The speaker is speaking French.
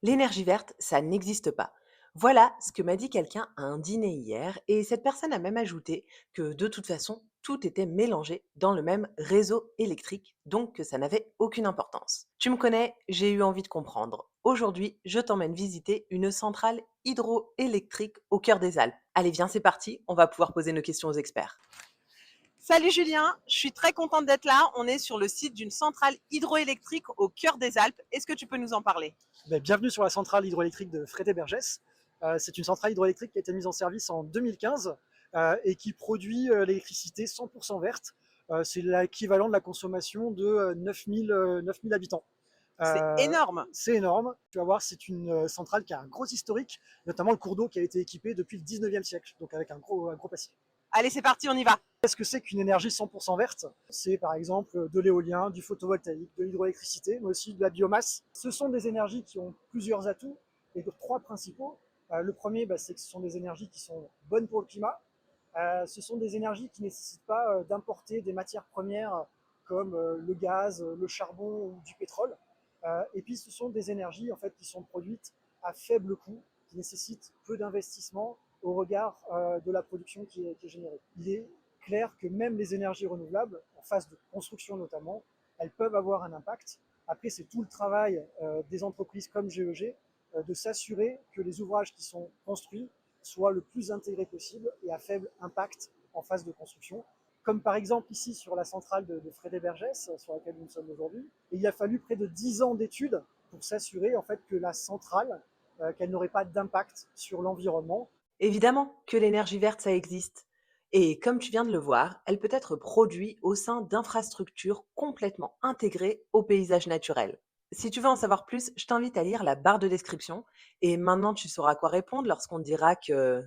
L'énergie verte, ça n'existe pas. Voilà ce que m'a dit quelqu'un à un dîner hier, et cette personne a même ajouté que de toute façon, tout était mélangé dans le même réseau électrique, donc que ça n'avait aucune importance. Tu me connais, j'ai eu envie de comprendre. Aujourd'hui, je t'emmène visiter une centrale hydroélectrique au cœur des Alpes. Allez, viens, c'est parti, on va pouvoir poser nos questions aux experts. Salut Julien, je suis très contente d'être là. On est sur le site d'une centrale hydroélectrique au cœur des Alpes. Est-ce que tu peux nous en parler? Bienvenue sur la centrale hydroélectrique de Frédé-Bergès. C'est une centrale hydroélectrique qui a été mise en service en 2015 et qui produit l'électricité 100% verte. C'est l'équivalent de la consommation de 9000 habitants. C'est énorme. C'est énorme. Tu vas voir, c'est une centrale qui a un gros historique, notamment le cours d'eau qui a été équipé depuis le 19e siècle, donc avec un gros passif. Allez, c'est parti, on y va. Qu'est-ce que c'est qu'une énergie 100% verte? C'est par exemple de l'éolien, du photovoltaïque, de l'hydroélectricité, mais aussi de la biomasse. Ce sont des énergies qui ont plusieurs atouts et trois principaux. Le premier, c'est que ce sont des énergies qui sont bonnes pour le climat. Ce sont des énergies qui ne nécessitent pas d'importer des matières premières comme le gaz, le charbon ou du pétrole. Et puis ce sont des énergies en fait qui sont produites à faible coût, qui nécessitent peu d'investissement au regard de la production qui est générée. Il est clair que même les énergies renouvelables, en phase de construction notamment, elles peuvent avoir un impact. Après, c'est tout le travail des entreprises comme GEG de s'assurer que les ouvrages qui sont construits soient le plus intégrés possible et à faible impact en phase de construction. Comme par exemple ici sur la centrale de Frédé-Bergès, sur laquelle nous sommes aujourd'hui. Et il a fallu près de 10 ans d'études pour s'assurer en fait que la centrale, qu'elle n'aurait pas d'impact sur l'environnement. Évidemment que l'énergie verte, ça existe. Et comme tu viens de le voir, elle peut être produite au sein d'infrastructures complètement intégrées au paysage naturel. Si tu veux en savoir plus, je t'invite à lire la barre de description. Et maintenant, tu sauras quoi répondre lorsqu'on te dira que